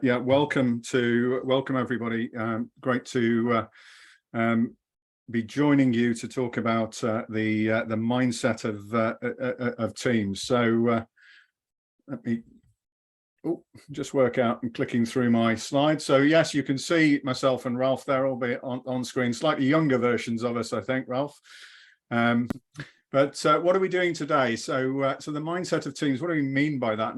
Yeah, welcome everybody. Great to be joining you to talk about the mindset of teams. So let me just work out and clicking through my slides. So yes, you can see myself and Ralph there, albeit on screen. Slightly younger versions of us, I think, Ralph. But what are we doing today? So so the mindset of teams. What do we mean by that?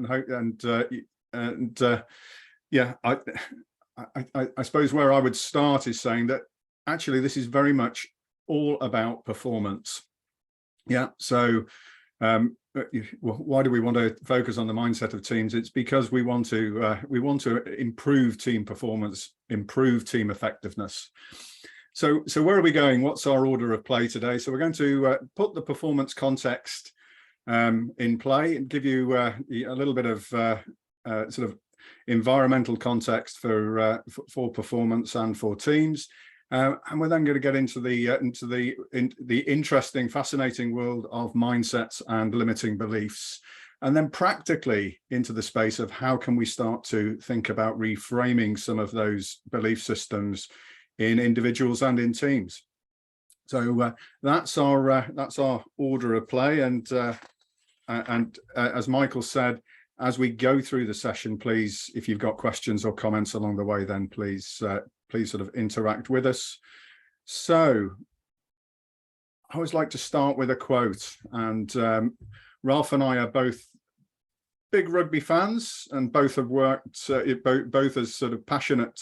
Yeah, I suppose where I would start is saying that actually this is very much all about performance. Yeah, so why do we want to focus on the mindset of teams? It's because we want to improve team performance, improve team effectiveness. So where are we going? What's our order of play today? So we're going to put the performance context in play and give you a little bit of sort of environmental context for performance and for teams, and we're then going to get into the interesting, fascinating world of mindsets and limiting beliefs, and then practically into the space of how can we start to think about reframing some of those belief systems in individuals and in teams. So that's our order of play, and as Michael said, as we go through the session, please, if you've got questions or comments along the way, then please sort of interact with us. So I always like to start with a quote, and Ralph and I are both big rugby fans, and both have worked both as sort of passionate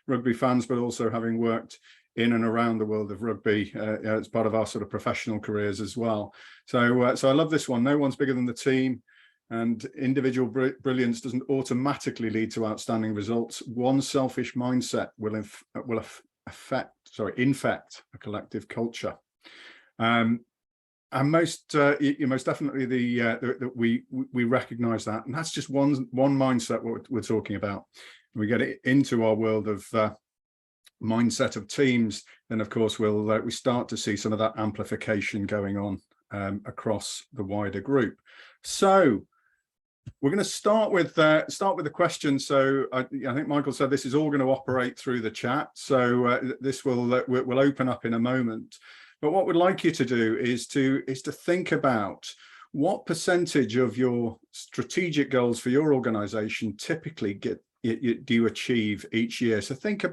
rugby fans, but also having worked in and around the world of rugby as part of our sort of professional careers as well. So so I love this one. No one's bigger than the team, and individual brilliance doesn't automatically lead to outstanding results. One selfish mindset will infect a collective culture. And most definitely we recognize that, and that's just one mindset what we're talking about. We get it into our world of mindset of teams, then of course we start to see some of that amplification going on across the wider group. So we're going to start with the question. So I think Michael said this is all going to operate through the chat. So this will open up in a moment. But what we'd like you to do is to think about what percentage of your strategic goals for your organization typically do you achieve each year. So think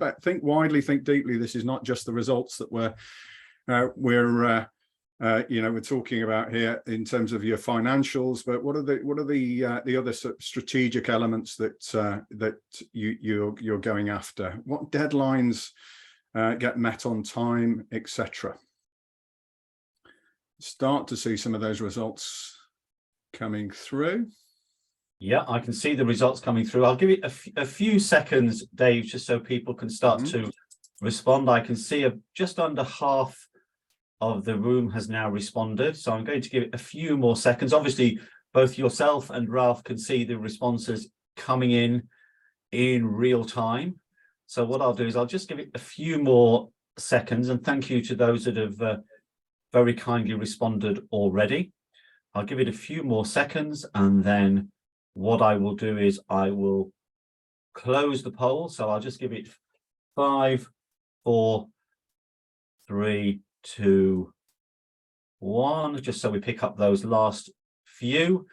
widely, think deeply. This is not just the results that we're talking about here in terms of your financials, but what are the other sort of strategic elements that you're going after? What deadlines get met on time, etc. Start to see some of those results coming through. Yeah, I can see the results coming through. I'll give it a few seconds, Dave, just so people can start to respond. I can see just under half of the room has now responded, so I'm going to give it a few more seconds. Obviously, both yourself and Ralph can see the responses coming in real time. So what I'll do is I'll just give it a few more seconds, and thank you to those that have very kindly responded already. I'll give it a few more seconds, and then what I will do is I will close the poll. So I'll just give it 5, 4, 3, 2, 1, just so we pick up those last few.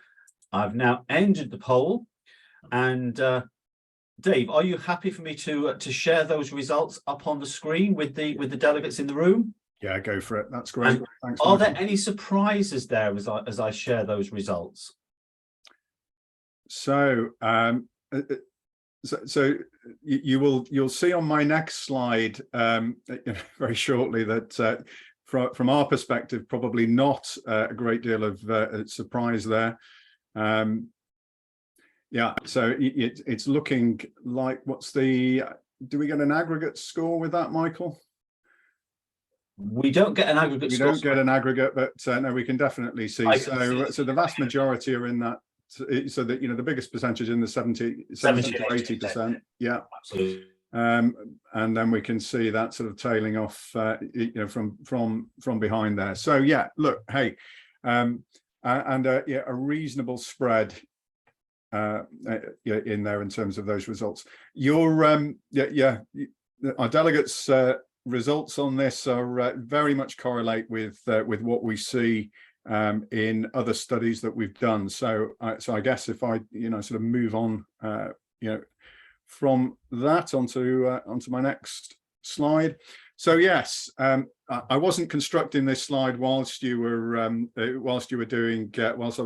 I've now ended the poll, and Dave, are you happy for me to share those results up on the screen with the delegates in the room? Yeah, go for it. That's great. Thanks, are Michael. there any surprises there as I share those results? So so you'll see on my next slide very shortly that from our perspective, probably not a great deal of surprise there. Yeah, so it's looking like do we get an aggregate score with that, Michael? We don't get an aggregate score. We don't get an aggregate, but no, we can definitely see. So the vast majority are in that. So that the biggest percentage in the 70 to 80%. Yeah, absolutely. And then we can see that sort of tailing off, from behind there. So yeah, look, hey, a reasonable spread in there in terms of those results. Our delegates' results on this are very much correlate with what we see in other studies that we've done. So I guess if I sort of move on from that onto my next slide. So yes, I wasn't constructing this slide whilst I was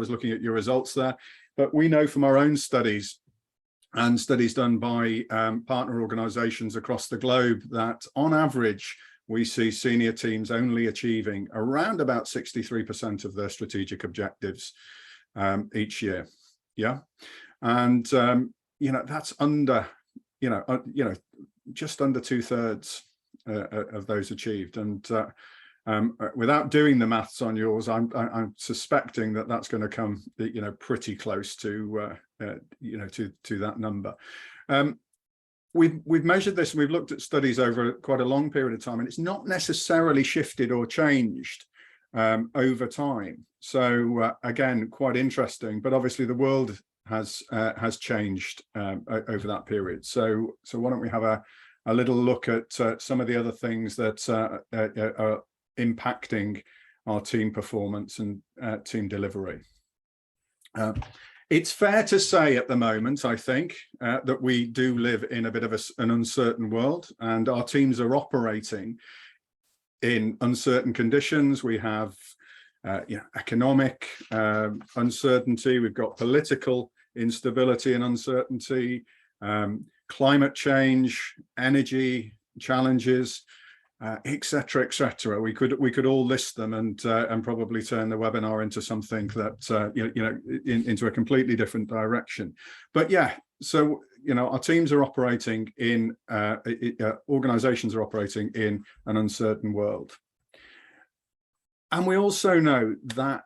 looking at your results there, but we know from our own studies and studies done by partner organisations across the globe that on average we see senior teams only achieving around about 63% of their strategic objectives each year. Yeah, and that's under just under 2/3 of those achieved. And without doing the maths on yours, I'm suspecting that that's going to come pretty close to that number. We've measured this and we've looked at studies over quite a long period of time, and it's not necessarily shifted or changed over time. So again, quite interesting, but obviously the world has changed over that period. So why don't we have a little look at some of the other things that are impacting our team performance and team delivery. It's fair to say at the moment, I think, that we do live in a bit of an uncertain world, and our teams are operating in uncertain conditions. We have economic uncertainty, we've got political instability and uncertainty, climate change, energy challenges, etc., etc. We could all list them and probably turn the webinar into something that into a completely different direction. But yeah, so our teams are operating in organizations are operating in an uncertain world, and we also know that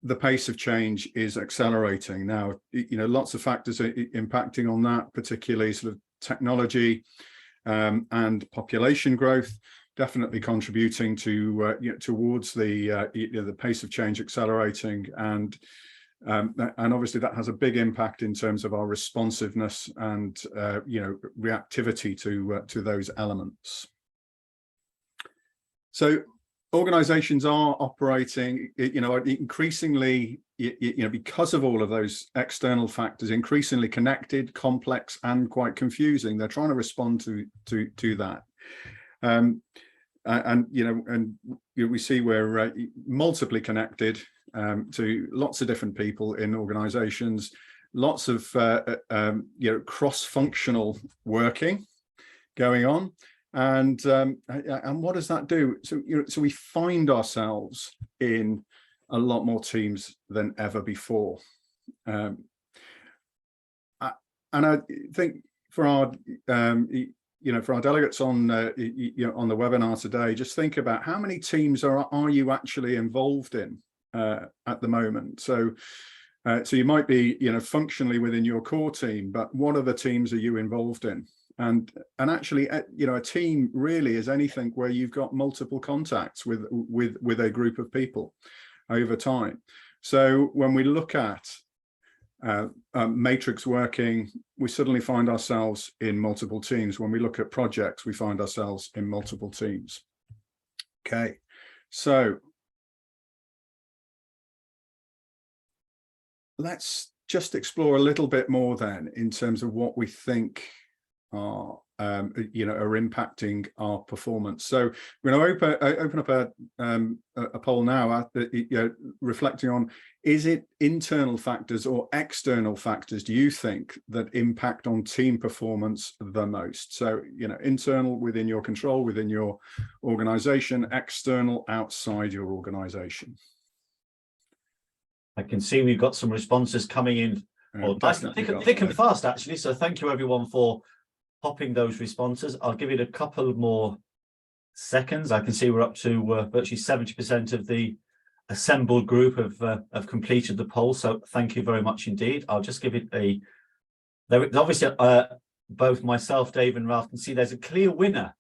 the pace of change is accelerating now. Lots of factors are impacting on that, particularly sort of technology and population growth, definitely contributing to towards the pace of change accelerating, and obviously that has a big impact in terms of our responsiveness and reactivity to those elements. So organizations are operating, increasingly, because of all of those external factors, increasingly connected, complex, and quite confusing. They're trying to respond to that. We see we're multiply connected to lots of different people in organizations, lots of cross-functional working going on. And what does that do? So we find ourselves in a lot more teams than ever before. And I think for our delegates on the webinar today, just think about how many teams are you actually involved in at the moment. So you might be functionally within your core team, but what other teams are you involved in? And actually, a team really is anything where you've got multiple contacts with a group of people over time. So when we look at matrix working, we suddenly find ourselves in multiple teams. When we look at projects, we find ourselves in multiple teams. Okay, so let's just explore a little bit more then in terms of what we think are impacting our performance. So we're going to open up a poll now, reflecting on, is it internal factors or external factors, do you think, that impact on team performance the most? So internal, within your control, within your organization; external, outside your organization. I can see we've got some responses coming in, thick and fast actually, so thank you everyone for popping those responses. I'll give it a couple more seconds. I can see we're up to virtually 70% of the assembled group have completed the poll, so thank you very much indeed. I'll just give it there obviously both myself, Dave, and Ralph can see there's a clear winner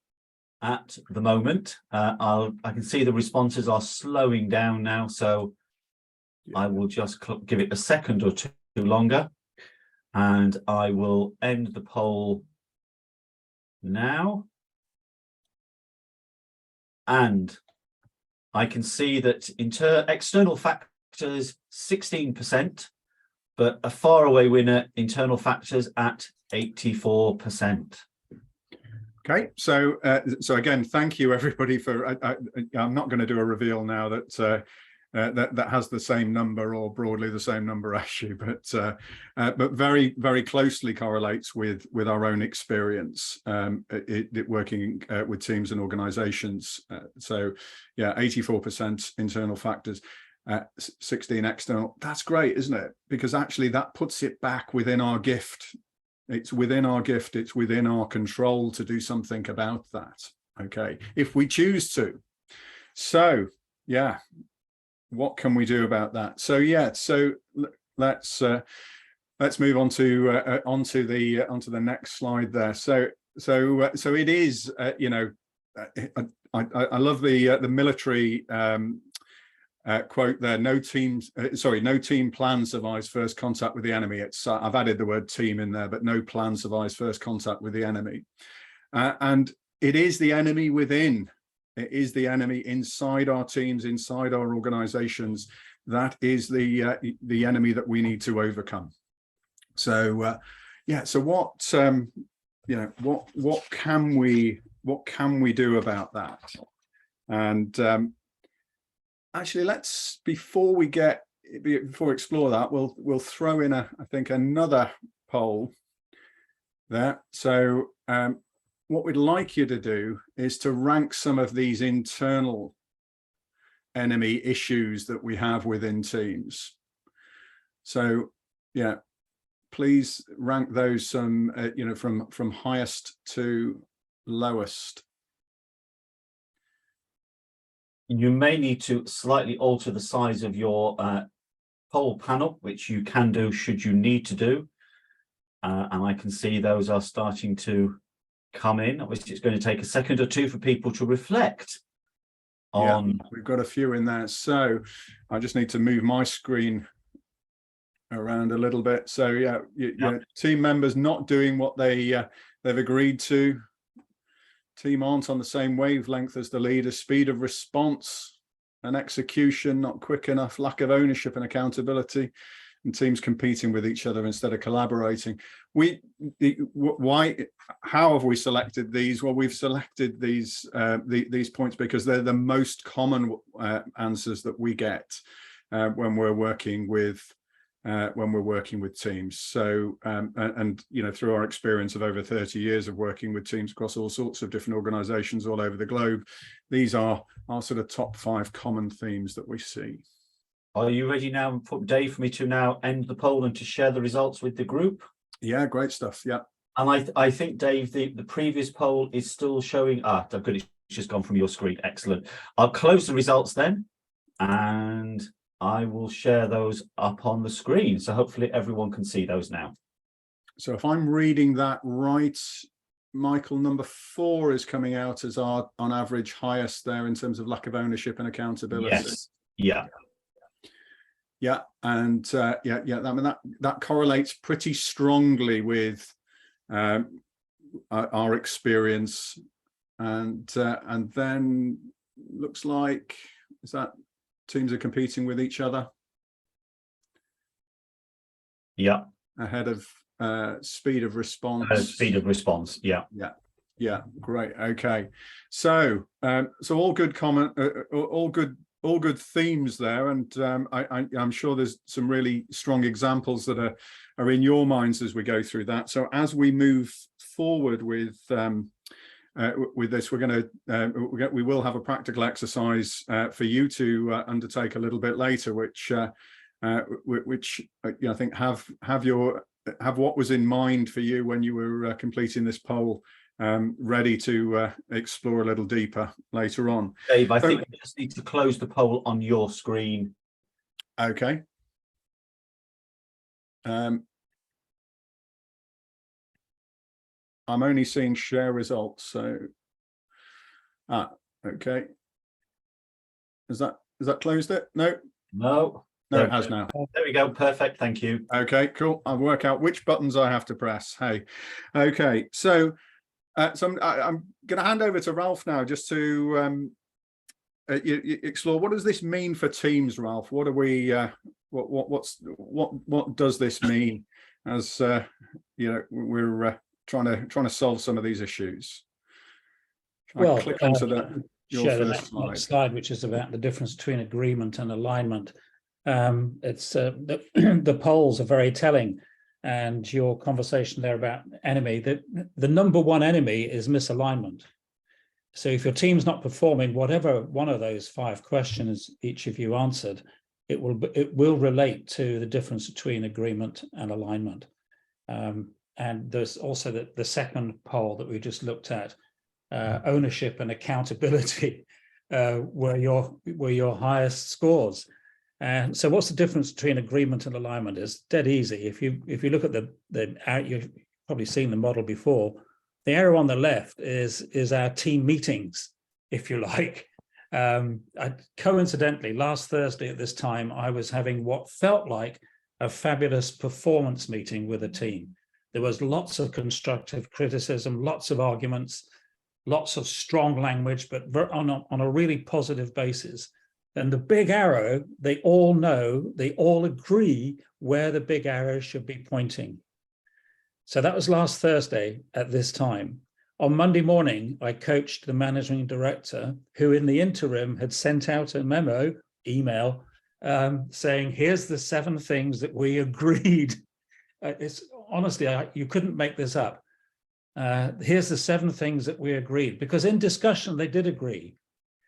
at the moment. I can see the responses are slowing down now, so I will just give it a second or two longer. And I will end the poll now. And I can see that external factors 16%, but a faraway winner, internal factors at 84%. Okay, so again, thank you everybody for. I'm not going to do a reveal now that that has the same number or broadly the same number as you, but very, very closely correlates with our own experience working with teams and organisations. So yeah, 84% internal factors. 16 external. That's great, isn't it? Because actually that puts it back within our gift. It's within our gift. It's within our control to do something about that. Okay, if we choose to. So yeah, what can we do about that? So yeah, so let's move on to onto the next slide there. So it is you know, I love the military quote there. No team plan survives first contact with the enemy. It's I've added the word team in there, but no plan survives first contact with the enemy, and it is the enemy within. It is the enemy inside our teams, inside our organizations. That is the enemy that we need to overcome. So yeah, so what you know, what can we do about that? And actually, let's before we explore that, we'll throw in I think another poll there. So what we'd like you to do is to rank some of these internal enemy issues that we have within teams. So yeah, please rank those you know, from highest to lowest. You may need to slightly alter the size of your poll panel, which you can do should you need to do. And I can see those are starting to come in. Obviously, it's going to take a second or two for people to reflect on. Yeah, we've got a few in there. So I just need to move my screen around a little bit. So yeah, yeah, team members not doing what they've agreed to. Team aren't on the same wavelength as the leader. Speed of response and execution not quick enough. Lack of ownership and accountability, and teams competing with each other instead of collaborating. How have we selected these? Well, we've selected these points because they're the most common answers that we get when we're working with teams. So and you know, through our experience of over 30 years of working with teams across all sorts of different organizations all over the globe, these are our sort of top 5 common themes that we see. Are you ready now, Dave, for me to now end the poll and to share the results with the group? Yeah, great stuff. Yeah. And I think, Dave, the previous poll is still showing. Good, it's just gone from your screen. Excellent. I'll close the results then, and I will share those up on the screen. So hopefully everyone can see those now. So if I'm reading that right, Michael, number 4 is coming out as our, on average, highest there in terms of lack of ownership and accountability. Yes. Yeah. Yeah, and yeah, I mean that correlates pretty strongly with our experience, and then looks like is that teams are competing with each other. Yeah. Ahead of speed of response. Speed of response. Yeah. Yeah. Yeah. Great. Okay. So so all good comment, all good themes there, and I'm sure there's some really strong examples that are in your minds as we go through that. So as we move forward with this, we will have a practical exercise for you to undertake a little bit later, which I think have what was in mind for you when you were completing this poll, ready to explore a little deeper later on. Dave, I think we just need to close the poll on your screen. Okay. I'm only seeing share results, so okay. Is that closed it? No. No, it has now. There we go. Perfect. Thank you. Okay, cool. I'll work out which buttons I have to press. Hey, okay. So, I'm going to hand over to Ralph now, just to explore what does this mean for teams, Ralph? What are we? What does this mean as we're trying to solve some of these issues? Well, click onto your share the first next slide, which is about the difference between agreement and alignment. It's the polls are very telling, and your conversation there about enemy, the number one enemy is misalignment. So if your team's not performing, whatever one of those 5 questions each of you answered, it will relate to the difference between agreement and alignment. And there's also the second poll that we just looked at, ownership and accountability, were your highest scores. And so what's the difference between agreement and alignment? Is dead easy. If you look at you've probably seen the model before. The arrow on the left is our team meetings, if you like. Coincidentally, last Thursday at this time, I was having what felt like a fabulous performance meeting with a team. There was lots of constructive criticism, lots of arguments, lots of strong language, but on a really positive basis. And the big arrow, they all know, they all agree where the big arrow should be pointing. So that was last Thursday at this time. On Monday morning, I coached the managing director, who in the interim had sent out a email, saying, here's the 7 things that we agreed. It's honestly, you couldn't make this up. Here's the 7 things that we agreed, because in discussion, they did agree.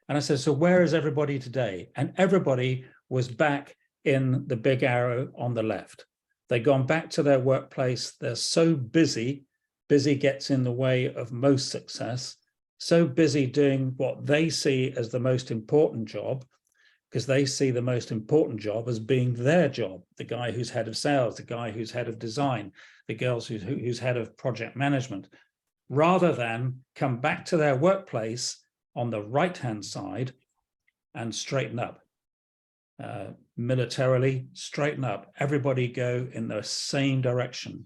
And I said, so where is everybody today? And everybody was back in the big arrow on the left. They'd gone back to their workplace. They're so busy. Busy gets in the way of most success. So busy doing what they see as the most important job, because they see the most important job as being their job. The guy who's head of sales, the guy who's head of design, the girls who's head of project management, rather than come back to their workplace on the right-hand side and straighten up. Militarily, straighten up. Everybody go in the same direction.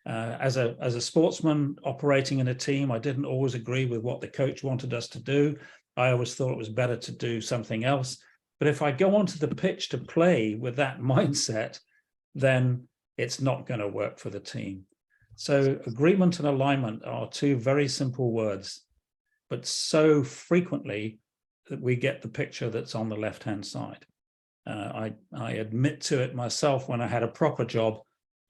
As a sportsman operating in a team, I didn't always agree with what the coach wanted us to do. I always thought it was better to do something else. But if I go onto the pitch to play with that mindset, then it's not going to work for the team. So agreement and alignment are 2 very simple words, but so frequently that we get the picture that's on the left-hand side. I admit to it myself when I had a proper job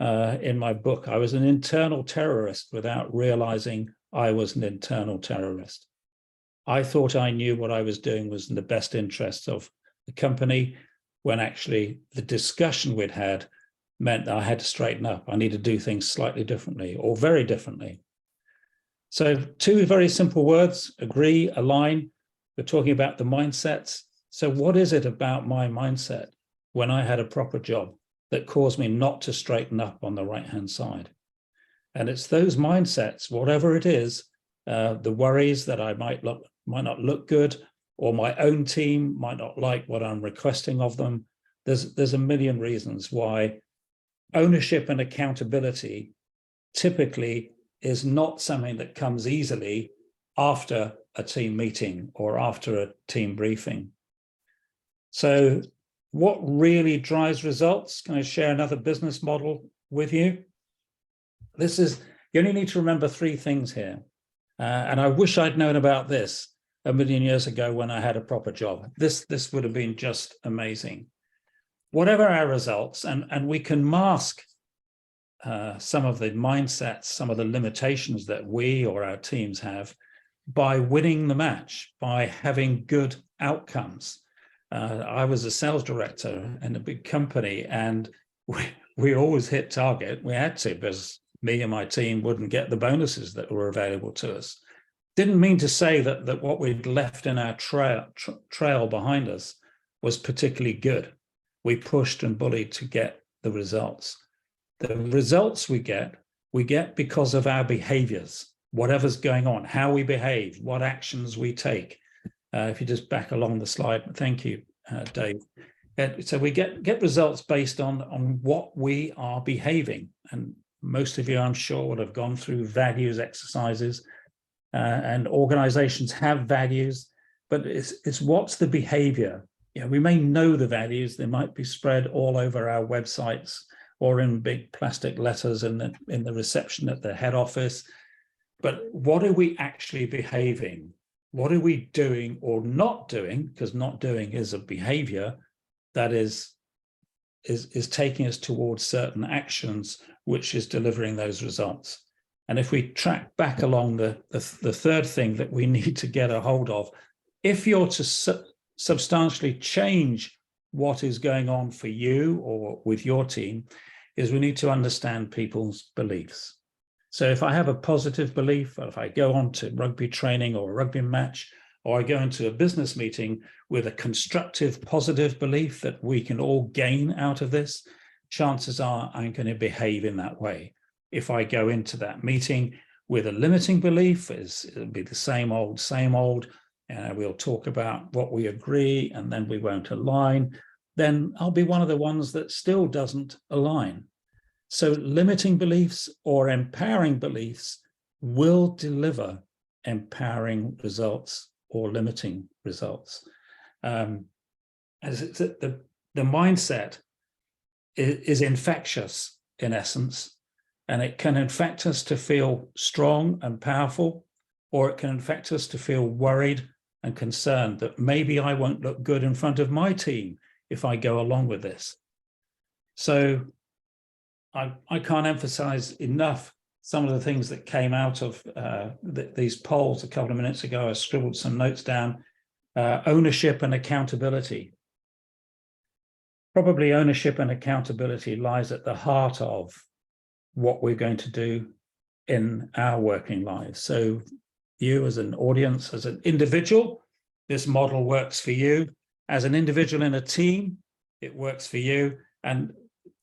in my book. I was an internal terrorist without realizing I was an internal terrorist. I thought I knew what I was doing was in the best interests of the company, when actually the discussion we'd had meant that I had to straighten up. I need to do things slightly differently or very differently. So 2 very simple words, agree, align. We're talking about the mindsets. So what is it about my mindset when I had a proper job that caused me not to straighten up on the right-hand side? And it's those mindsets, whatever it is, the worries that I might not look good, or my own team might not like what I'm requesting of them. There's a million reasons why ownership and accountability typically is not something that comes easily after a team meeting or after a team briefing. So what really drives results? Can I share another business model with you? You only need to remember 3 things here. And I wish I'd known about this a million years ago when I had a proper job. This would have been just amazing. Whatever our results, and we can mask some of the mindsets, some of the limitations that we or our teams have by winning the match, by having good outcomes. I was a sales director in a big company, and we always hit target. We had to, because me and my team wouldn't get the bonuses that were available to us. Didn't mean to say that what we'd left in our trail behind us was particularly good. We pushed and bullied to get the results. The results we get because of our behaviors, whatever's going on, how we behave, what actions we take. If you just back along the slide, thank you, Dave. So we get results based on what we are behaving. And most of you, I'm sure, would have gone through values exercises, and organizations have values, but it's what's the behavior. We may know the values, they might be spread all over our websites or in big plastic letters in the reception at the head office. But what are we actually behaving? What are we doing or not doing? Because not doing is a behavior that is taking us towards certain actions, which is delivering those results. And if we track back along the third thing that we need to get a hold of, if you're to substantially change what is going on for you or with your team, is we need to understand people's beliefs. So if I have a positive belief, or if I go on to rugby training or a rugby match, or I go into a business meeting with a constructive, positive belief that we can all gain out of this, chances are I'm going to behave in that way. If I go into that meeting with a limiting belief, it'll be the same old, we'll talk about what we agree and then we won't align, then I'll be one of the ones that still doesn't align. So limiting beliefs or empowering beliefs will deliver empowering results or limiting results. As the mindset is infectious in essence, and it can infect us to feel strong and powerful, or it can infect us to feel worried and concerned that maybe I won't look good in front of my team if I go along with this. So I can't emphasize enough some of the things that came out of these polls a couple of minutes ago. I scribbled some notes down. Ownership and accountability. Probably ownership and accountability lies at the heart of what we're going to do in our working lives. So you as an audience, as an individual, this model works for you. As an individual in a team, it works for you. And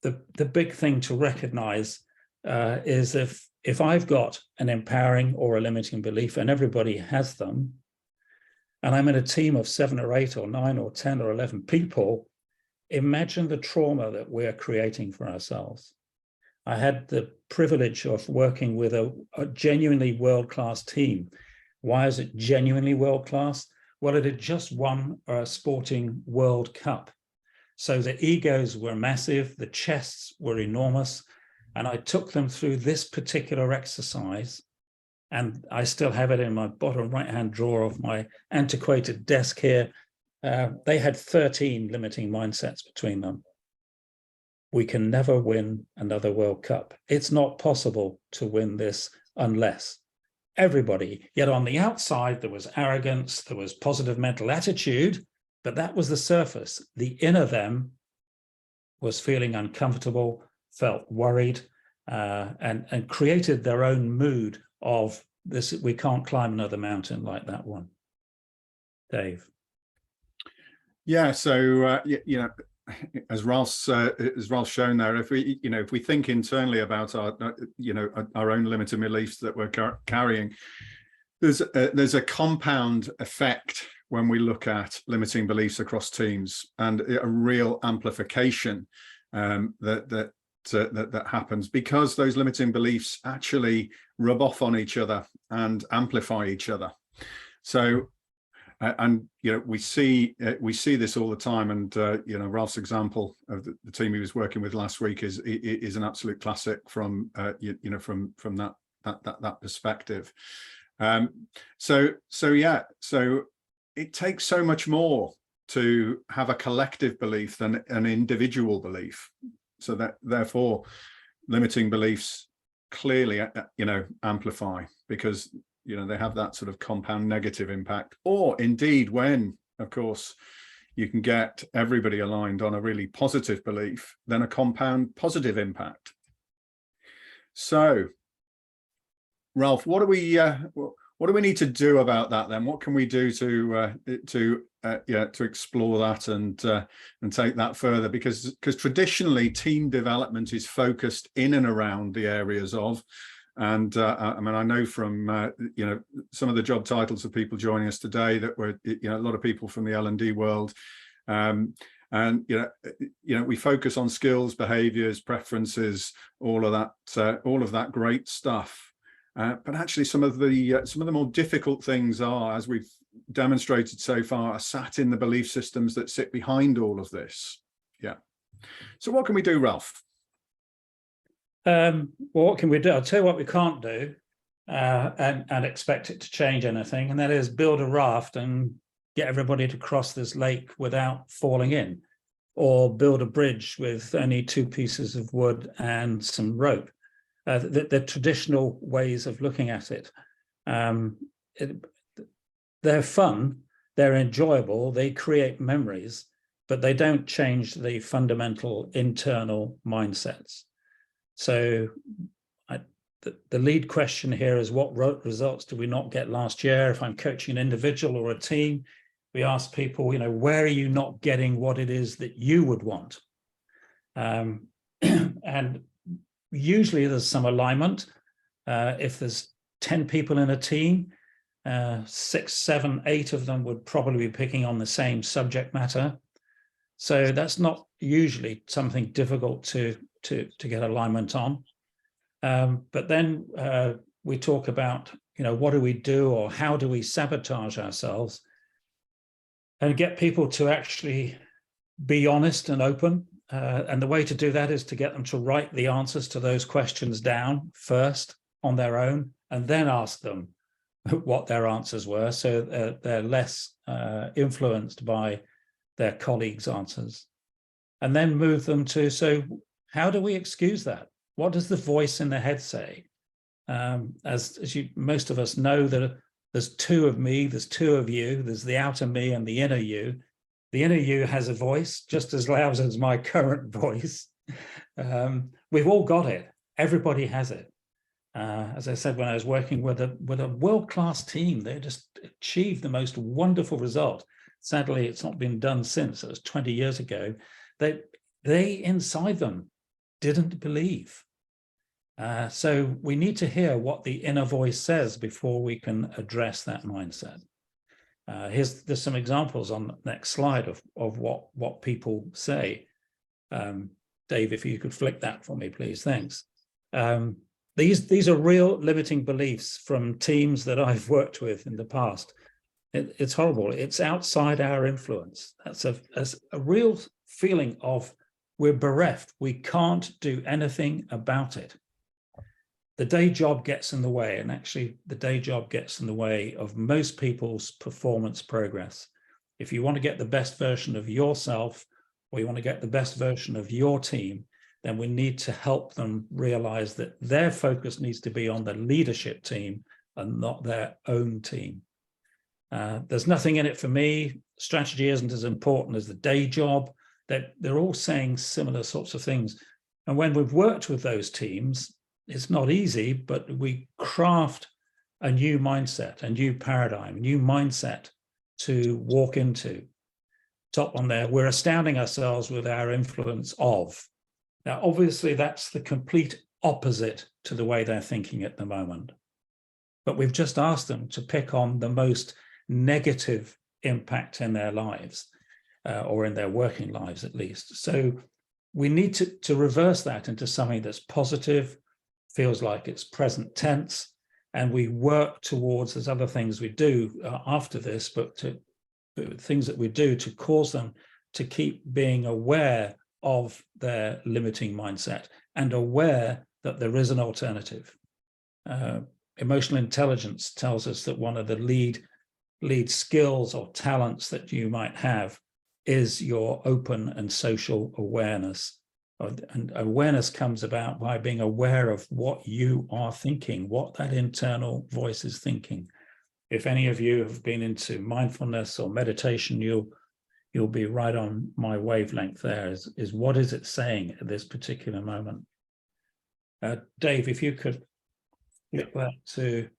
the big thing to recognize is if I've got an empowering or a limiting belief, and everybody has them, and I'm in a team of 7 or 8 or 9 or 10 or 11 people, imagine the trauma that we're creating for ourselves. I had the privilege of working with a genuinely world-class team. Why is it genuinely world-class? Well, it had just won a sporting World Cup. So the egos were massive, the chests were enormous, and I took them through this particular exercise, and I still have it in my bottom right-hand drawer of my antiquated desk here. They had 13 limiting mindsets between them. We can never win another World Cup. It's not possible to win this unless everybody, yet on the outside, there was arrogance, there was positive mental attitude, but that was the surface. The inner them was feeling uncomfortable, felt worried, and created their own mood of this, we can't climb another mountain like that one. Dave. Yeah, so as Ralph's shown there, if we think internally about our own limited beliefs that we're carrying, there's a compound effect when we look at limiting beliefs across teams, and a real amplification that happens because those limiting beliefs actually rub off on each other and amplify each other. So and we see this all the time, and Ralph's example of the team he was working with last week is an absolute classic from from that perspective. So it takes so much more to have a collective belief than an individual belief. So that therefore limiting beliefs clearly amplify, because they have that sort of compound negative impact, or indeed when, of course, you can get everybody aligned on a really positive belief, then a compound positive impact. So, Ralph, what do we need to do about that then? What can we do to explore that and take that further? Because traditionally team development is focused in and around the areas of. And I mean, I know from some of the job titles of people joining us today that were a lot of people from the L&D world, and And we focus on skills, behaviours, preferences, all of that great stuff. But actually, some of the more difficult things are, as we've demonstrated so far, are sat in the belief systems that sit behind all of this. Yeah. So what can we do, Ralph? Well, what can we do? I'll tell you what we can't do, and expect it to change anything, and that is build a raft and get everybody to cross this lake without falling in, or build a bridge with only 2 pieces of wood and some rope. The traditional ways of looking at it. They're fun, they're enjoyable, they create memories, but they don't change the fundamental internal mindsets. So the lead question here is, what results did we not get last year? If I'm coaching an individual or a team, we ask people, where are you not getting what it is that you would want? And usually there's some alignment. If there's 10 people in a team, 6, 7, 8 of them would probably be picking on the same subject matter. So that's not usually something difficult to get alignment on. But then we talk about, what do we do, or how do we sabotage ourselves, and get people to actually be honest and open. And the way to do that is to get them to write the answers to those questions down first on their own, and then ask them what their answers were, so they're less influenced by their colleagues' answers. And then move them to, so how do we excuse that? What does the voice in the head say? As most of us know, that there's 2 of me, there's 2 of you, there's the outer me and the inner you. The inner you has a voice just as loud as my current voice. We've all got it. Everybody has it. As I said, when I was working with a world-class team, they just achieved the most wonderful result. Sadly, it's not been done since. It was 20 years ago. They inside them didn't believe. So we need to hear what the inner voice says before we can address that mindset. There's some examples on the next slide of what people say. Dave, if you could flick that for me, please. Thanks. These are real limiting beliefs from teams that I've worked with in the past. It's horrible. It's outside our influence. That's a real feeling of we're bereft. We can't do anything about it. The day job gets in the way, and actually the day job gets in the way of most people's performance progress. If you want to get the best version of yourself, or you want to get the best version of your team, then we need to help them realize that their focus needs to be on the leadership team and not their own team. There's nothing in it for me. Strategy isn't as important as the day job. They're all saying similar sorts of things. And when we've worked with those teams, it's not easy, but we craft a new mindset, a new paradigm, a new mindset to walk into. Top on there, we're astounding ourselves with our influence of. Now, obviously, that's the complete opposite to the way they're thinking at the moment. But we've just asked them to pick on the most negative impact in their lives, or in their working lives at least. So we need to reverse that into something that's positive, feels like it's present tense, and we work towards, there's other things we do after this, but things that we do to cause them to keep being aware of their limiting mindset and aware that there is an alternative. Emotional intelligence tells us that one of the lead skills or talents that you might have is your open and social awareness. And awareness comes about by being aware of what you are thinking, what that internal voice is thinking. If any of you have been into mindfulness or meditation, you'll be right on my wavelength there, is what is it saying at this particular moment? Dave, if you could flip that to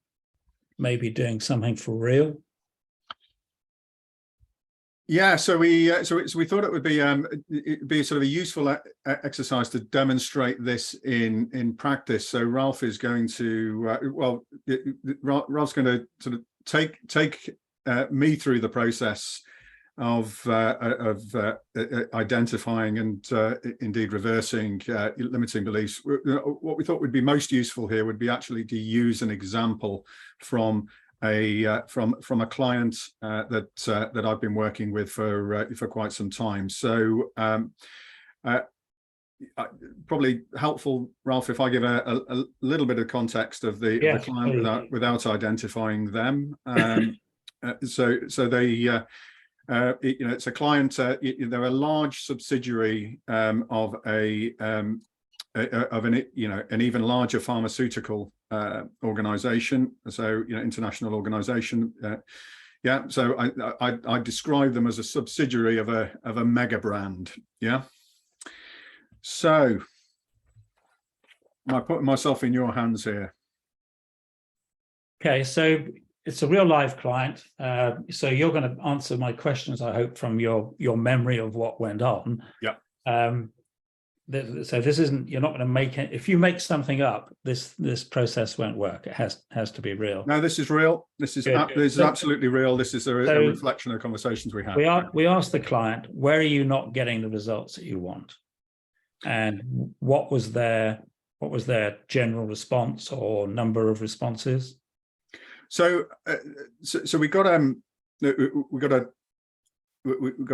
maybe doing something for real. Yeah, so we thought it would be sort of a useful exercise to demonstrate this in practice. So Ralph is going to Ralph's going to sort of take me through the process identifying and indeed reversing limiting beliefs. What we thought would be most useful here would be actually to use an example from a client that I've been working with for quite some time. So probably helpful, Ralph, if I give a little bit of context of the client without identifying them. So they it's a client. They're a large subsidiary of an even larger pharmaceutical organization. So international organization. Yeah. So I describe them as a subsidiary of a mega brand. Yeah. So I put myself in your hands here. Okay, so it's a real live client. So you're going to answer my questions, I hope, from your memory of what went on. Yeah. So this isn't, you're not going to make it. If you make something up, this process won't work. It has to be real. No, this is real. This is absolutely real. This is a reflection of conversations we have. We asked the client, where are you not getting the results that you want? And what was their general response or number of responses? So we got a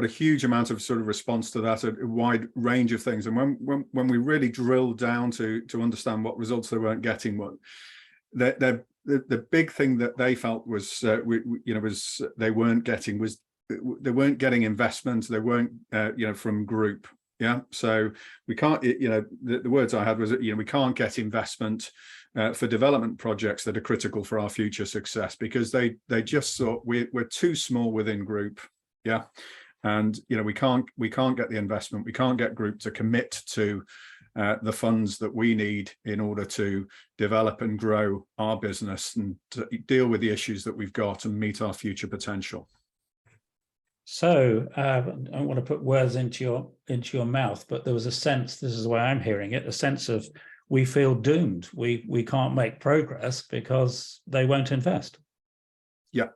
huge amount of sort of response to that, a wide range of things. And when we really drilled down to understand what results they weren't getting, the big thing that they felt was they weren't getting investment. They weren't from group. Yeah, so we can't. The words I had was that we can't get investment for development projects that are critical for our future success, because they just thought we're too small within group. Yeah, and we can't get the investment. We can't get group to commit to the funds that we need in order to develop and grow our business and to deal with the issues that we've got and meet our future potential. So I don't want to put words into your mouth, but there was a sense, this is the way I'm hearing it, a sense of we feel doomed. We can't make progress because they won't invest. Yeah.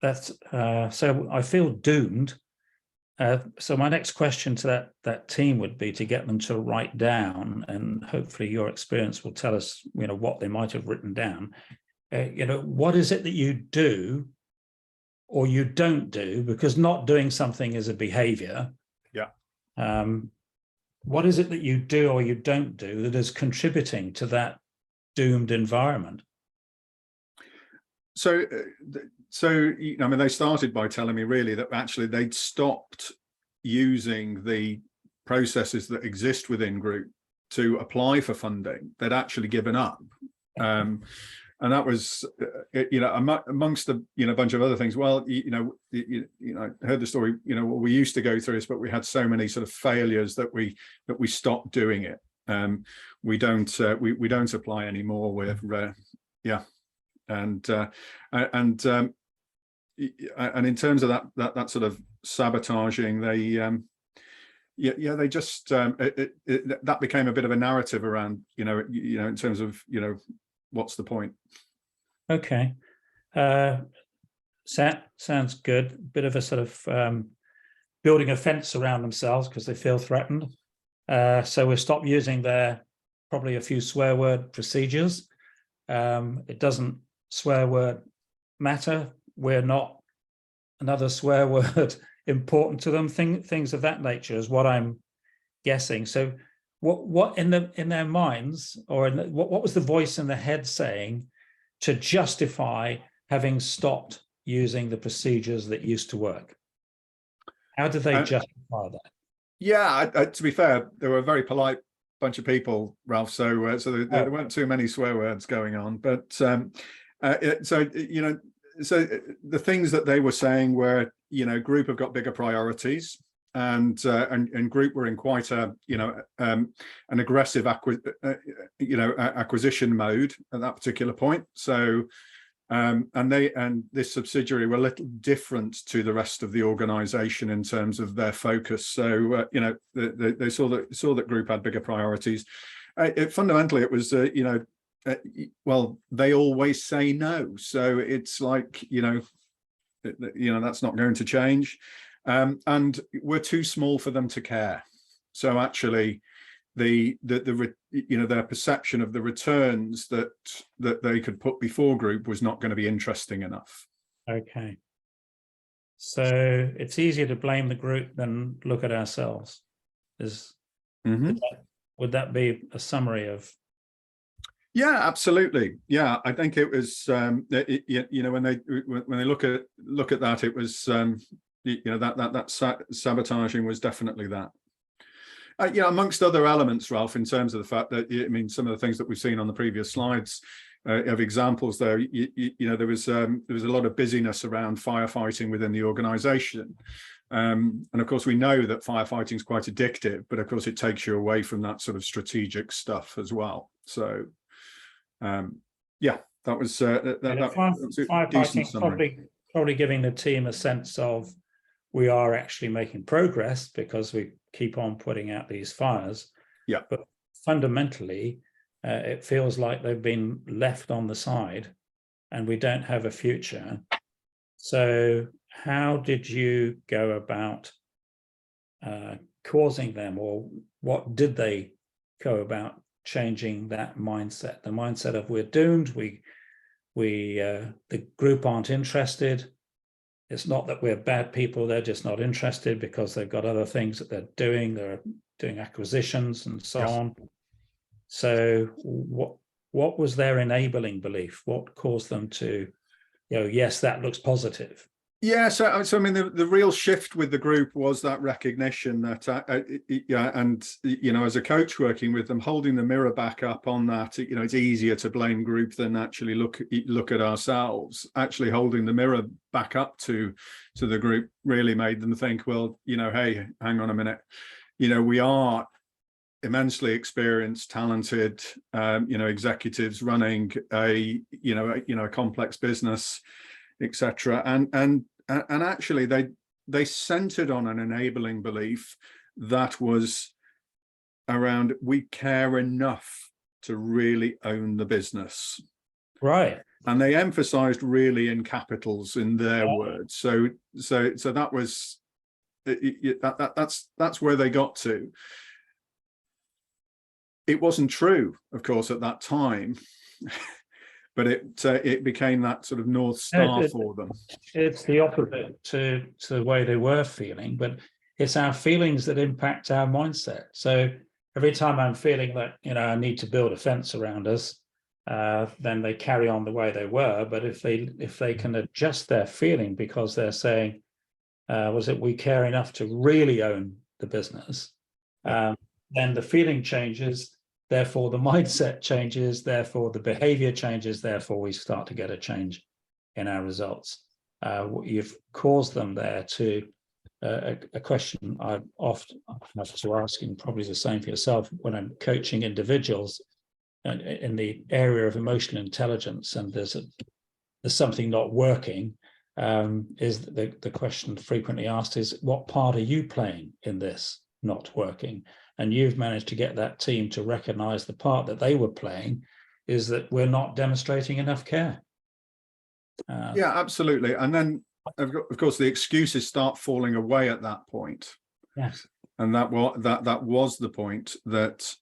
So I feel doomed. So my next question to that team would be to get them to write down, and hopefully your experience will tell us, what they might have written down. What is it that you do or you don't do? Because not doing something is a behavior. Yeah. What is it that you do or you don't do that is contributing to that doomed environment? So they started by telling me really that actually they'd stopped using the processes that exist within group to apply for funding. They'd actually given up. And that was, amongst the, bunch of other things. Well, I heard the story. What we used to go through is, but we had so many sort of failures that we stopped doing it. We don't apply anymore. We're and in terms of that sort of sabotaging, they just that became a bit of a narrative around, in terms of, what's the point? Okay. Sounds good. Bit of a sort of building a fence around themselves because they feel threatened. So we'll stop using their probably a few swear word procedures. It doesn't swear word matter. We're not another swear word important to them. Things of that nature is what I'm guessing. So what in their minds, or what was the voice in the head saying to justify having stopped using the procedures that used to work? How did they justify that? Yeah, to be fair, they were a very polite bunch of people, Ralph. So there weren't too many swear words going on. But so the things that they were saying were, group have got bigger priorities, and group were in quite an aggressive acquisition mode at that particular point. So and this subsidiary were a little different to the rest of the organization in terms of their focus. So they saw that group had bigger priorities. Fundamentally it was well, they always say no. So it's like, that's not going to change. And we're too small for them to care. So actually, their perception of the returns that they could put before group was not going to be interesting enough. Okay. So it's easier to blame the group than look at ourselves. Would that be a summary of? Yeah, absolutely. Yeah, I think it was. When they look at that, it was. That sabotaging was definitely that. Amongst other elements, Ralph, in terms of the fact that, some of the things that we've seen on the previous slides of examples there, there was a lot of busyness around firefighting within the organisation. And of course, we know that firefighting is quite addictive, but of course, it takes you away from that sort of strategic stuff as well. So, that was firefighting probably giving the team a sense of we are actually making progress because we keep on putting out these fires. Yeah. But fundamentally, it feels like they've been left on the side and we don't have a future. So how did you go about causing them, or what did they go about changing that mindset? The mindset of we're doomed, the group aren't interested. It's not that we're bad people, they're just not interested because they've got other things that they're doing acquisitions and so on. So what was their enabling belief? What caused them to, yes, that looks positive? Yeah, so I mean, the real shift with the group was that recognition that, as a coach working with them, holding the mirror back up on that, it's easier to blame group than actually look at ourselves. Actually holding the mirror back up to the group really made them think, well, hey, hang on a minute, we are immensely experienced, talented, executives running a complex business, etc. And actually they centered on an enabling belief that was around, we care enough to really own the business. Right. And they emphasized really in capitals in their words. So that was that's where they got to. It wasn't true, of course, at that time. But it became that sort of North Star for them. It's the opposite to the way they were feeling, but it's our feelings that impact our mindset. So every time I'm feeling that, I need to build a fence around us, then they carry on the way they were. But if they can adjust their feeling because they're saying, we care enough to really own the business, then the feeling changes. Therefore, the mindset changes, therefore, the behavior changes, therefore, we start to get a change in our results. You've caused them there to, a question I often have to ask, and probably the same for yourself, when I'm coaching individuals in the area of emotional intelligence, and there's something not working, is the question frequently asked is, what part are you playing in this not working? And you've managed to get that team to recognize the part that they were playing is that we're not demonstrating enough care. Yeah, absolutely. And then, of course, the excuses start falling away at that point. Yes. And that was the point that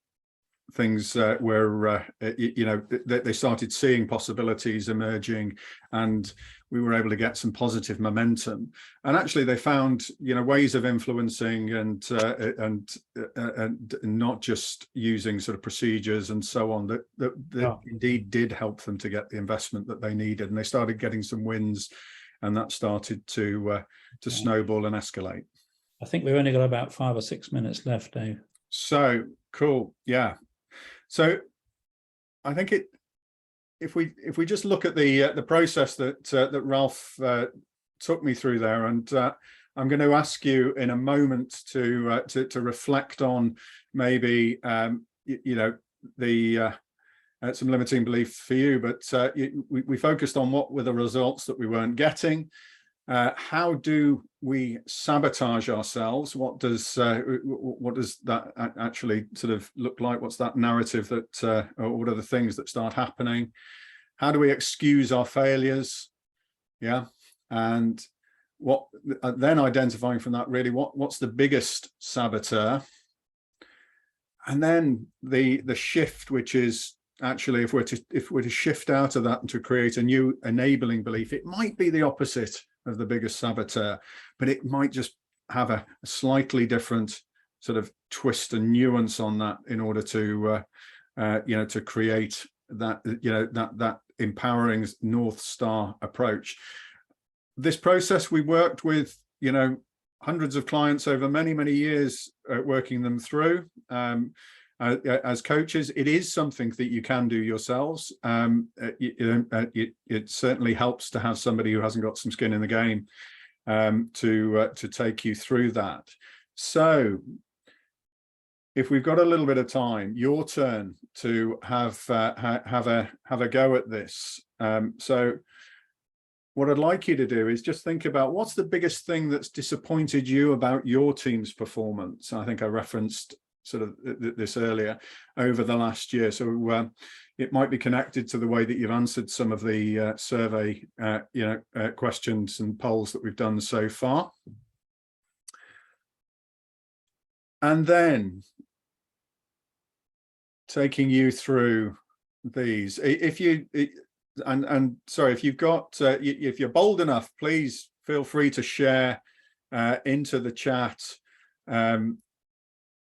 things were, they started seeing possibilities emerging, and we were able to get some positive momentum. And actually, they found, ways of influencing and not just using sort of procedures and so on that indeed did help them to get the investment that they needed. And they started getting some wins, and that started to snowball and escalate. I think we've only got about 5 or 6 minutes left, Dave. So cool, yeah. So I think if we just look at the process that Ralph took me through there, and I'm going to ask you in a moment to reflect on maybe some limiting beliefs for you, but we focused on what were the results that we weren't getting. How do we sabotage ourselves? What does that actually sort of look like? What's that narrative that, or what are the things that start happening? How do we excuse our failures? Yeah. and what then identifying from that really what's the biggest saboteur, and then the shift, which is actually if we're to shift out of that and to create a new enabling belief, it might be the opposite of the biggest saboteur, but it might just have a slightly different sort of twist and nuance on that in order to to create that that empowering North Star approach. This process, we worked with hundreds of clients over many years, working them through as coaches. It is something that you can do yourselves. It certainly helps to have somebody who hasn't got some skin in the game to take you through that. So if we've got a little bit of time, your turn to have a go at this. So what I'd like you to do is just think about what's the biggest thing that's disappointed you about your team's performance. I think I referenced sort of this earlier, over the last year. So it might be connected to the way that you've answered some of the survey questions and polls that we've done so far. And then taking you through these, if you've got, if you're bold enough, please feel free to share into the chat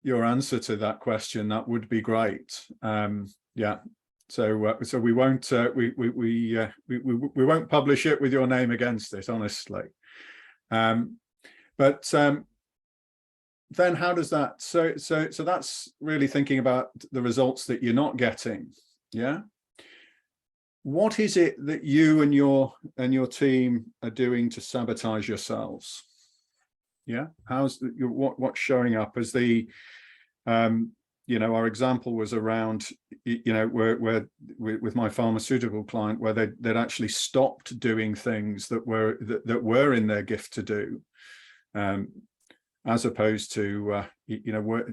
your answer to that question. That would be great. Yeah. So we won't we won't publish it with your name against it, honestly. But then how does that? So that's really thinking about the results that you're not getting. Yeah. What is it that you and your team are doing to sabotage yourselves? Yeah. What's showing up as the our example was around where with my pharmaceutical client, where they'd actually stopped doing things that were in their gift to do, as opposed to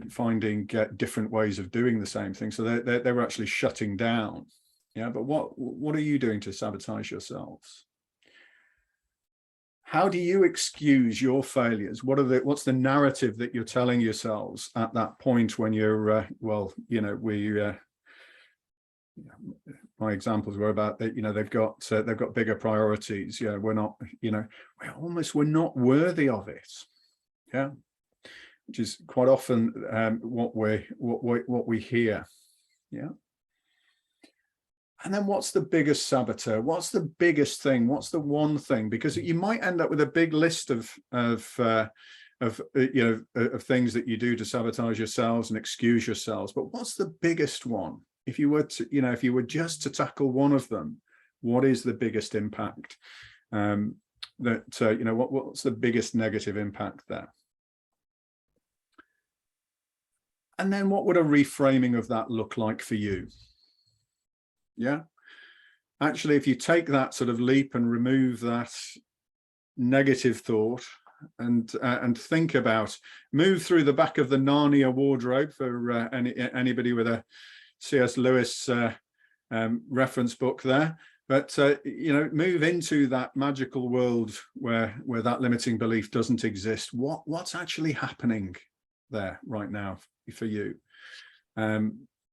finding different ways of doing the same thing. So they were actually shutting down. Yeah, but what are you doing to sabotage yourselves? How do you excuse your failures? What's the narrative that you're telling yourselves at that point when you're my examples were about that, they've got bigger priorities. Yeah, we're not worthy of it. Yeah, which is quite often what we hear. Yeah. And then what's the biggest saboteur? What's the biggest thing? What's the one thing? Because you might end up with a big list of things that you do to sabotage yourselves and excuse yourselves. But what's the biggest one? If you were to, just to tackle one of them, what is the biggest impact? What's the biggest negative impact there? And then what would a reframing of that look like for you? Yeah, actually, if you take that sort of leap and remove that negative thought and think about, move through the back of the Narnia wardrobe for anybody with a C.S. Lewis reference book there, but move into that magical world where that limiting belief doesn't exist. What's actually happening there right now for you?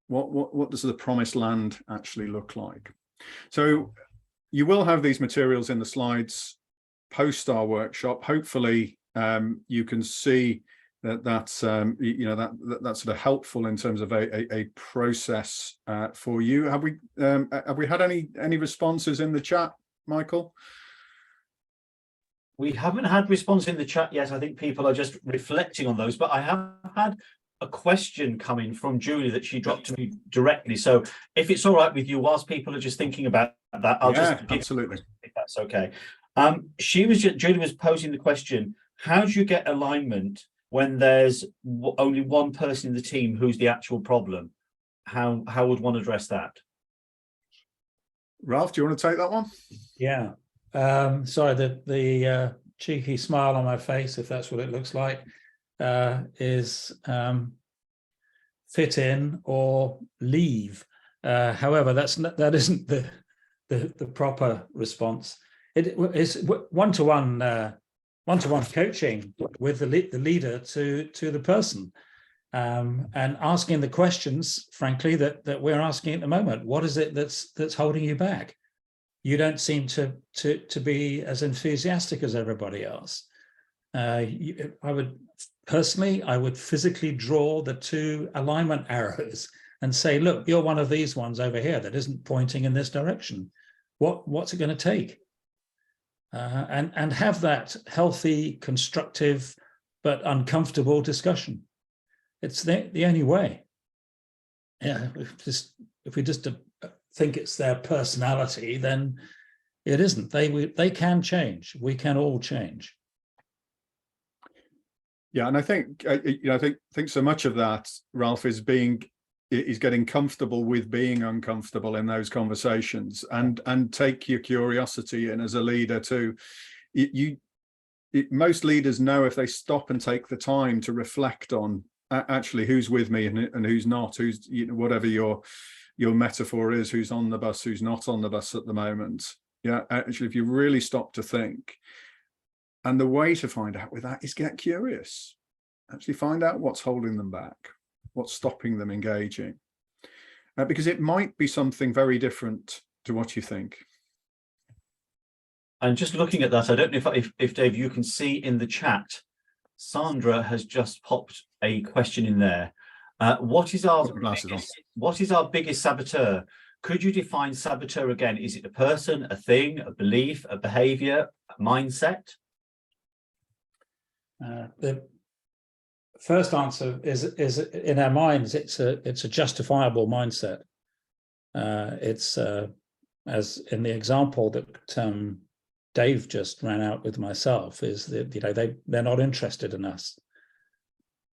What does the promised land actually look like? So you will have these materials in the slides post our workshop. Hopefully you can see that's sort of helpful in terms of a process for you. Have we had any responses in the chat, Michael? We haven't had response in the chat yet. I think people are just reflecting on those, but I have had a question coming from Julie that she dropped to me directly. So if it's all right with you, whilst people are just thinking about that, I'll absolutely, if that's okay. Julie was posing the question: how do you get alignment when there's only one person in the team who's the actual problem? How would one address that? Ralph, do you want to take that one? Yeah. Sorry, the cheeky smile on my face, if that's what it looks like, is fit in or leave. However, that isn't the proper response. It is one-to-one coaching with the leader to the person, and asking the questions, frankly, that we're asking at the moment. What is it that's holding you back? You don't seem to be as enthusiastic as everybody else. I would physically draw the two alignment arrows and say, look, you're one of these ones over here that isn't pointing in this direction. What's it going to take? And have that healthy, constructive, but uncomfortable discussion. It's the only way. Yeah, if we just think it's their personality, then it isn't. They can change. We can all change. Yeah, and I think I think so much of that, Ralph, is getting comfortable with being uncomfortable in those conversations, and take your curiosity in as a leader too. Most leaders know if they stop and take the time to reflect on actually who's with me and who's not, who's, whatever your metaphor is, who's on the bus, who's not on the bus at the moment. Yeah, actually, if you really stop to think, and the way to find out with that is get curious. Actually find out what's holding them back, what's stopping them engaging, because it might be something very different to what you think. And just looking at that, I don't know if Dave, you can see in the chat, Sandra has just popped a question in there. What is our biggest saboteur? Could you define saboteur again? Is it a person, a thing, a belief, a behavior, a mindset? The first answer is in our minds, it's a justifiable mindset. It's as in the example that Dave just ran out with myself, is that they're not interested in us.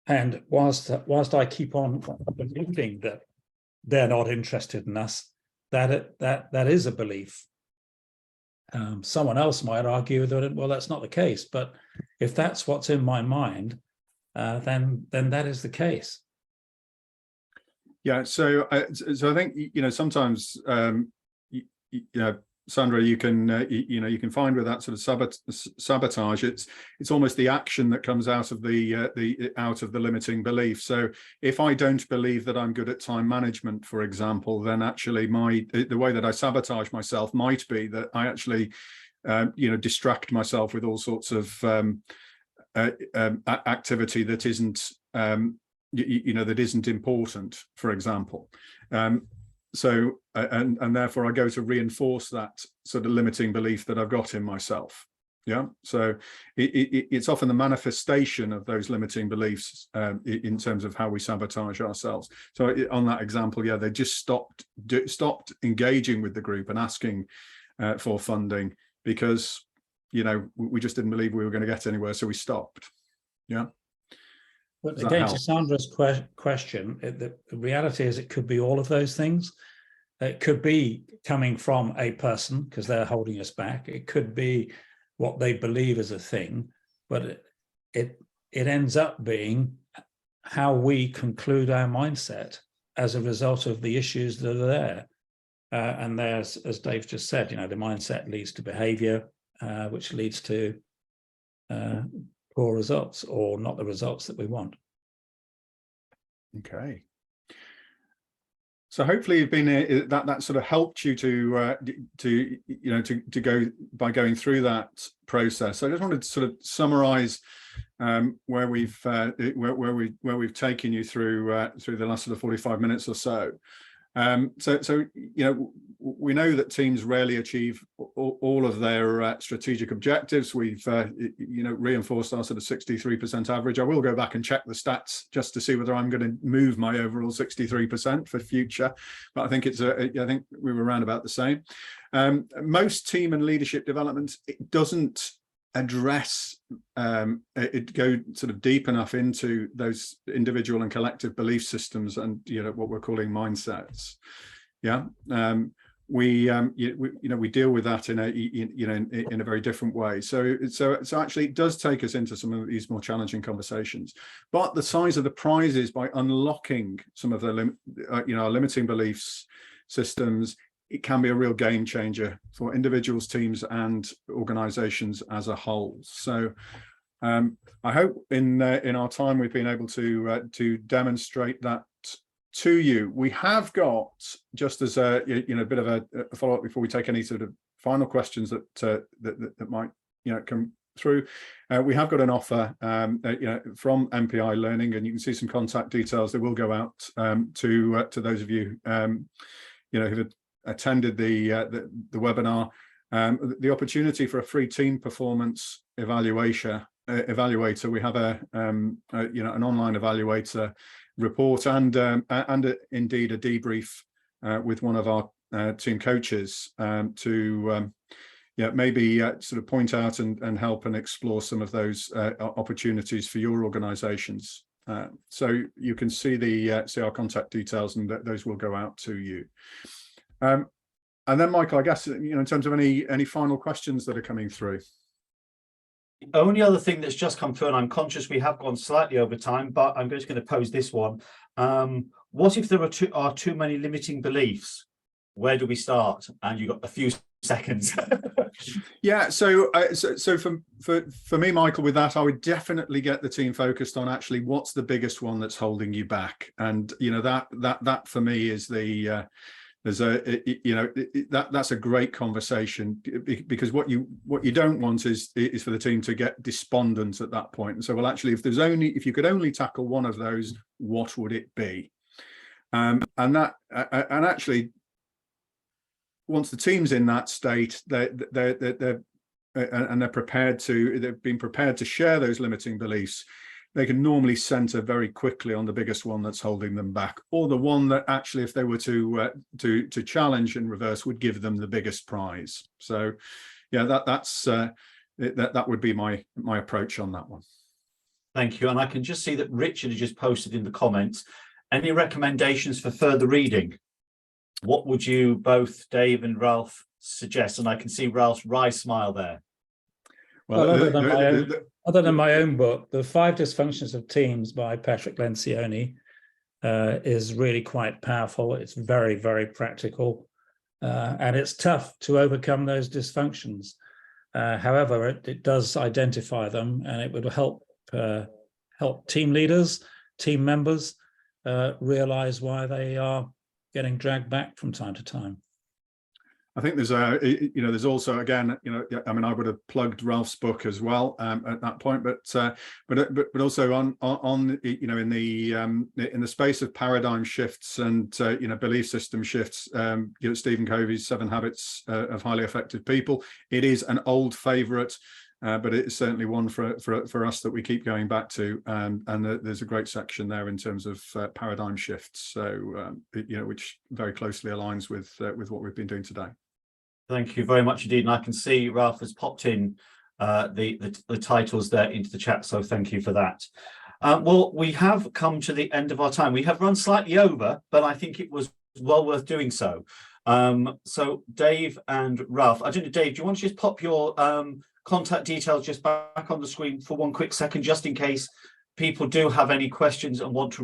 And whilst I keep on believing that they're not interested in us, that is a belief. Someone else might argue that, well, that's not the case, but if that's what's in my mind, then that is the case. Yeah, so I think sometimes Sandra, you can find with that sort of sabotage, it's almost the action that comes out of the limiting belief. So if I don't believe that I'm good at time management, for example, then actually the way that I sabotage myself might be that I actually distract myself with all sorts of activity that isn't that isn't important, for example. So and therefore I go to reinforce that sort of limiting belief that I've got in myself. Yeah, so it's often the manifestation of those limiting beliefs in terms of how we sabotage ourselves. So on that example, yeah, they just stopped engaging with the group and asking for funding because we just didn't believe we were going to get anywhere, so we stopped. Yeah. But again, to Sandra's question, the reality is it could be all of those things. It could be coming from a person because they're holding us back. It could be what they believe is a thing, but it ends up being how we conclude our mindset as a result of the issues that are there. And there's, as Dave just said, the mindset leads to behavior, which leads to poor results or not the results that we want. Okay. So hopefully you've been that sort of helped you to go by going through that process. So I just wanted to sort of summarize where we've taken you through the last sort of 45 minutes or so. So we know that teams rarely achieve all of their strategic objectives. We've reinforced our sort of 63% average. I will go back and check the stats just to see whether I'm going to move my overall 63% for future, but I think I think we were around about the same. Most team and leadership development, it doesn't address it go sort of deep enough into those individual and collective belief systems and what we're calling mindsets. Yeah, we deal with that in a very different way. So actually it does take us into some of these more challenging conversations, but the size of the prize is by unlocking some of the our limiting beliefs systems, it can be a real game changer for individuals, teams, and organizations as a whole. So I hope in our time we've been able to demonstrate that to you. We have got, just as a bit of a follow-up before we take any sort of final questions that might come through, we have got an offer from MPI Learning, and you can see some contact details that will go out to those of you who've attended the webinar. The opportunity for a free team performance evaluator. We have an online evaluator report and indeed a debrief with one of our team coaches to maybe sort of point out and help and explore some of those opportunities for your organizations. So you can see our contact details, and those will go out to you. And then, Michael, I guess, in terms of any final questions that are coming through. The only other thing that's just come through, and I'm conscious we have gone slightly over time, but I'm just going to pose this one. What if there are too many limiting beliefs? Where do we start? And you've got a few seconds. Yeah, so for me, Michael, with that, I would definitely get the team focused on actually what's the biggest one that's holding you back, and that for me is that's a great conversation, because what you don't want is for the team to get despondent at that point and say, well, actually, if you could only tackle one of those, what would it be? And actually, once the team's in that state, they've been prepared to share those limiting beliefs, they can normally center very quickly on the biggest one that's holding them back, or the one that actually, if they were to challenge in reverse, would give them the biggest prize. So yeah, that would be my approach on that one. Thank you. And I can just see that Richard has just posted in the comments, any recommendations for further reading? What would you both, Dave and Ralph, suggest? And I can see Ralph's wry smile there. Well, other than my own book, The 5 Dysfunctions of Teams by Patrick Lencioni is really quite powerful. It's very, very practical, and it's tough to overcome those dysfunctions. However, it does identify them, and it would help team leaders, team members realize why they are getting dragged back from time to time. I think there's also, again, I mean, I would have plugged Ralph's book as well at that point, but also on in the space of paradigm shifts and belief system shifts, Stephen Covey's 7 Habits of Highly Effective People. It is an old favorite, but it's certainly one for us that we keep going back to, and there's a great section there in terms of paradigm shifts, so which very closely aligns with what we've been doing today. Thank you very much indeed, and I can see Ralph has popped in the titles there into the chat, so thank you for that. Well, we have come to the end of our time. We have run slightly over, but I think it was well worth doing so. So Dave and Ralph, I don't know, Dave, do you want to just pop your contact details just back on the screen for one quick second, just in case people do have any questions and want to